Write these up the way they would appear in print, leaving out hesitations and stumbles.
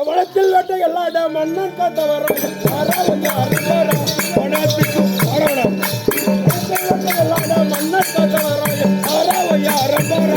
வளத்தில் வெட்ட எல்லா மன்னன் காத்த வர எல்லா மன்னன் காத்த வர அரம்பரா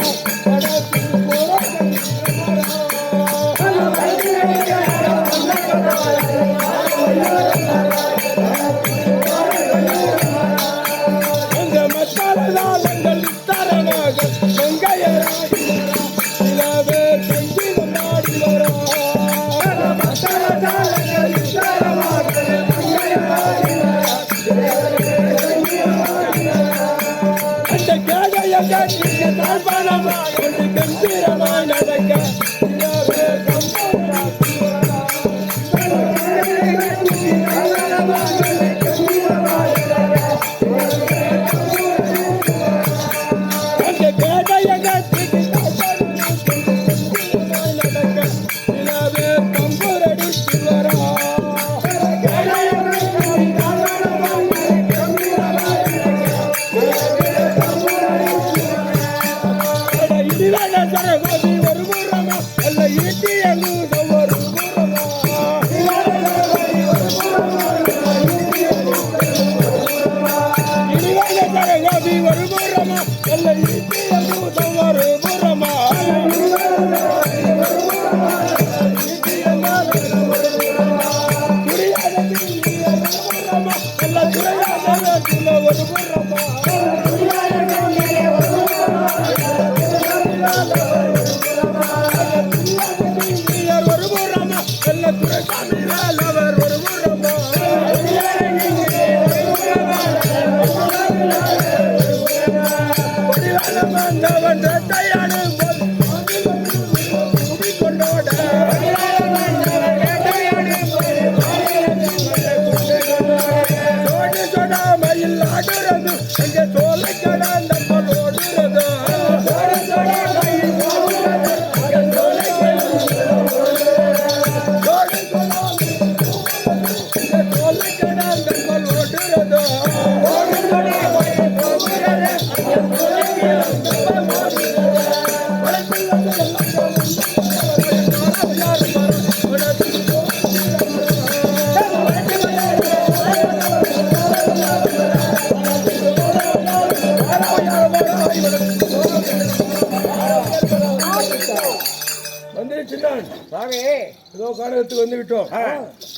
காடகத்துக்கு வந்து விட்டோம்.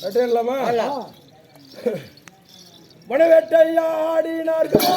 வெட்டலாமா? வனவேட்டையாடினார்கள்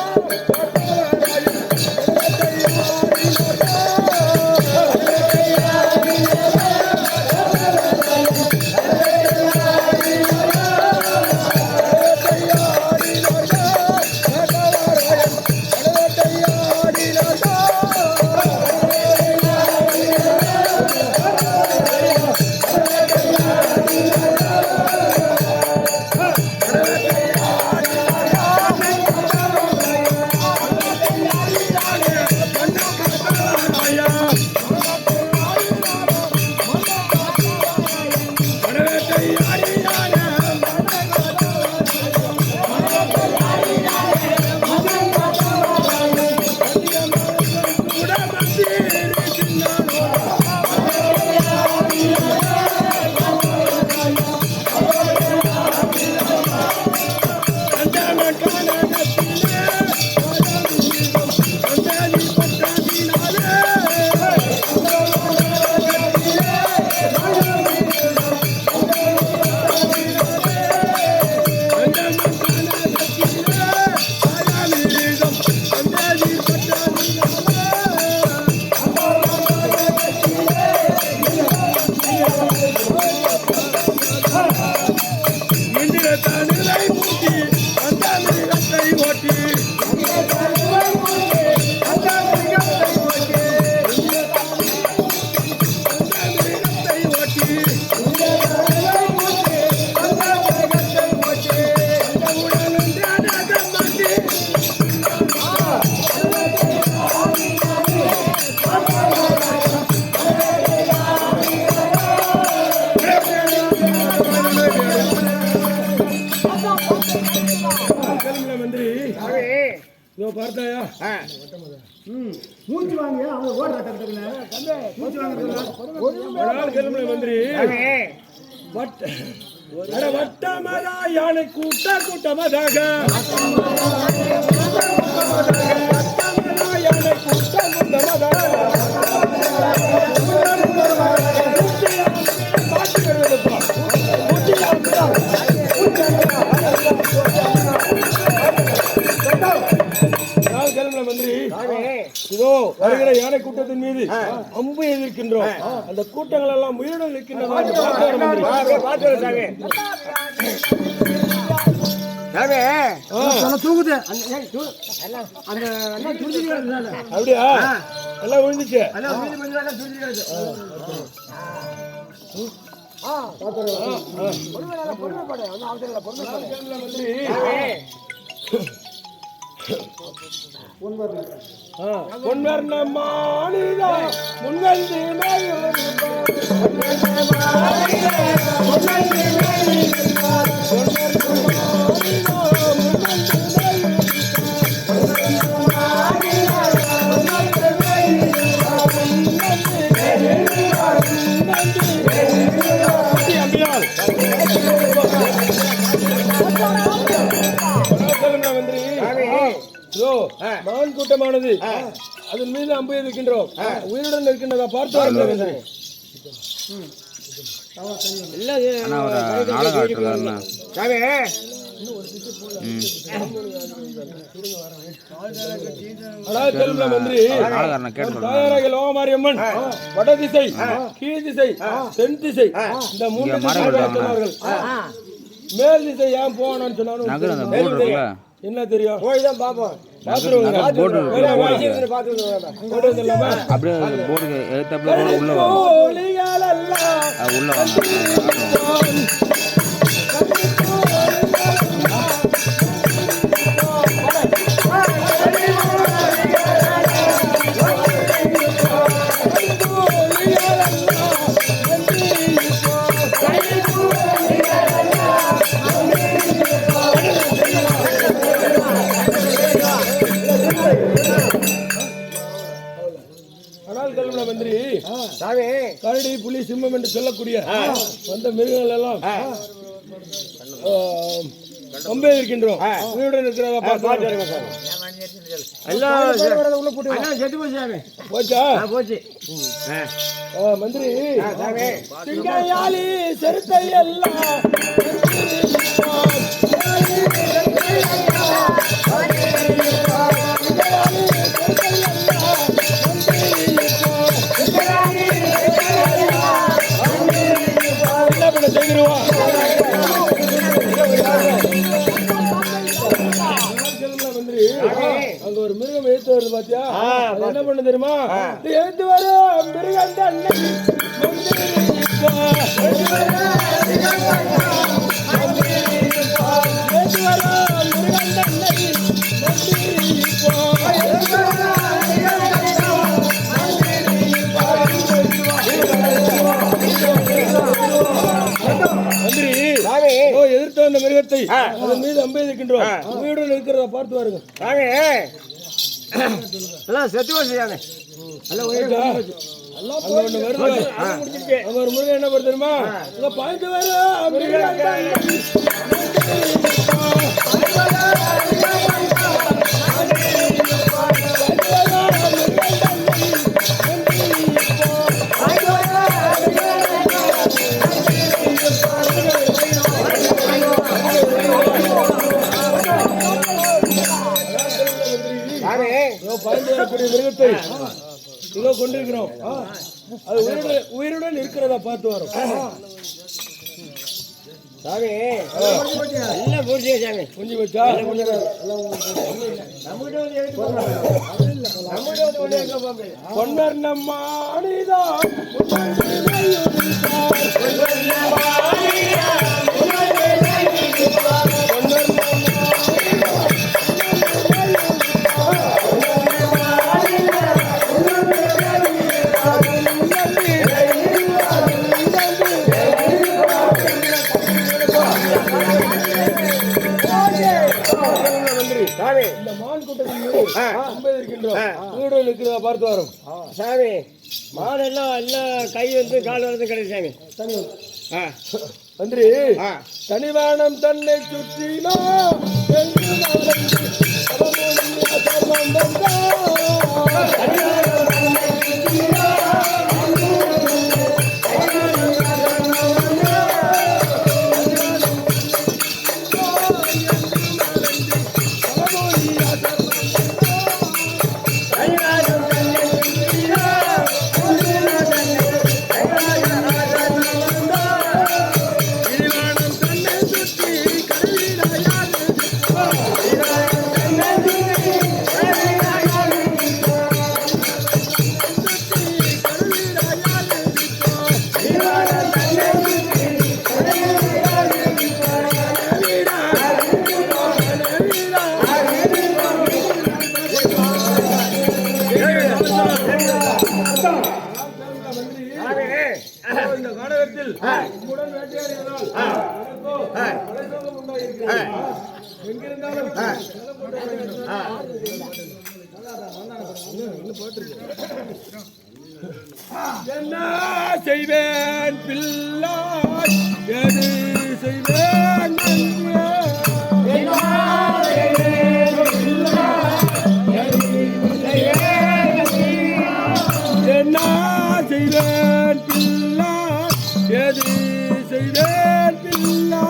பார்த்தாயா? மூச்சு வாங்க அவங்க ஓடுற மூச்சு வாங்க கிளம்பல மந்திரி. வட்டமதா யானை கூட்டமதாக யானை கூட்டமதாக மந்திரி, இதோ வருகிற யானை கூட்டத்தின் மீது அம்பு எதிர்க்கின்றோம். அந்த கூட்டங்கள் எல்லாம் உயிருடன் இருக்கின்றன. அப்படியா? எல்லாம் விழுந்துச்சு. பொன்வர்ண மாநிலா முன்வந்து மான் கூட்டமானது அதன் மீது அம்பு இருக்கின்றோம். உயிருடன் இருக்கின்றதா பார்த்து வருகிறேன். லோகமாரியம்மன் வட திசை, கீழ் திசை, தென் திசை இந்த மூன்று சொன்னார்கள். மேல் திசை ஏன் போகணும்னு சொன்னாலும் என்ன தெரியும்? போய்தான் பாப்போம். கரடி, புலி, சிம்மம் என்று சொல்லக்கூடிய அந்த மிருகங்கள் எல்லாம் கொம்பே இருக்கின்றோம். உயிருடன் இருக்கிறதா போச்சா? போச்சு மந்திரி. சிங்காயாலி செருத்தை எல்லாம் அங்க ஒரு மிருகம் எழுத்து வருது பாத்தியா? என்ன பண்ண தெரியுமா? எழுத்து வரும் மிருகம் எதிர்த்து வந்த மிருகத்தை அதன் மீது அம்பு இருக்கின்றோம். உயிருடன் இருக்கிறத பார்த்து வாருங்க. செத்து போச்சு. ஒரு முருகன் என்ன பண்ண தெரியுமா? பாய்ந்து வரும் மிருகத்தை இதோ கொண்டிருக்கிறோம். அது உயிருடன் இருக்கிறதா பார்த்து வரும். சாமி எல்லாம் புரிஞ்சு வச்சா பொன்னர் நம்மானிதா இந்த மான் கூட்டத்தின் மீது வீடு நிற்கிறதா பார்த்து வரும். சாமி மாடெல்லாம் எல்லாம் கை வந்து கால் வந்து கிடையாது சாமி. நன்றி. தனிவானம் தன்னை சுற்றினோ இந்த காலகட்டத்தில் உம்முடன் வேட்டையாடினால் எனக்கோ கலைசோகம் உண்டாயிருக்கிறது. எங்கிருந்தாலும் என்ன செய்வேன் பிள்ளை எது செய்வேன் என்ன செய்வேன் பிள்ளை எது செய்வேன் பிள்ளை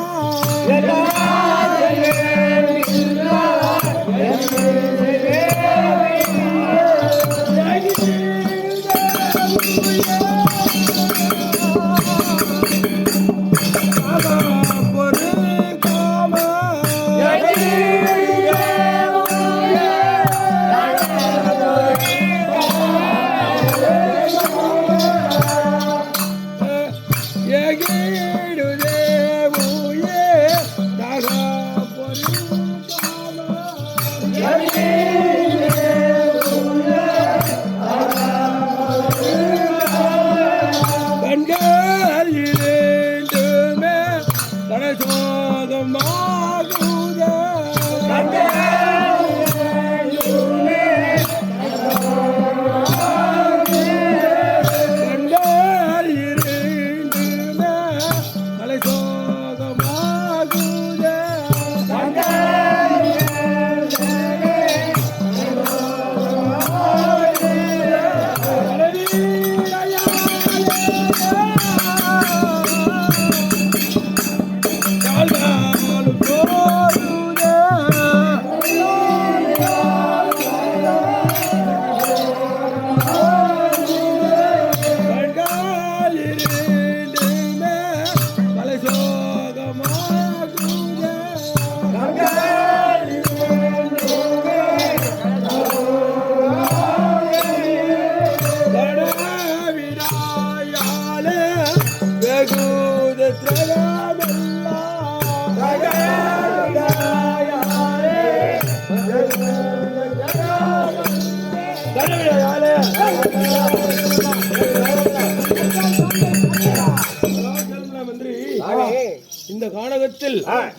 இந்த கானகத்தில்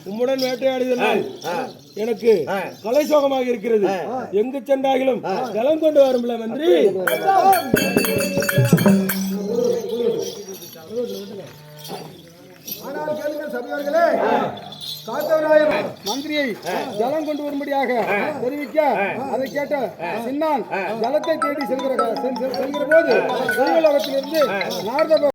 உம்முடன் வேட்டையாடுதல் எனக்கு கலைசோகமாக இருக்கிறது. எங்கு சென்றாலும் ஜலம் கொண்டு வரும்ல மந்திரி. ஆனால் கேளுங்கள் சபையோர்களே, காத்தவராயர் மந்திரியை ஜலம் கொண்டு வரும்படியாக தெரிவிக்க அதை கேட்ட சின்னான் ஜலத்தை தேடி செல்கிற போது தெய்வலோகத்திலிருந்து நாரத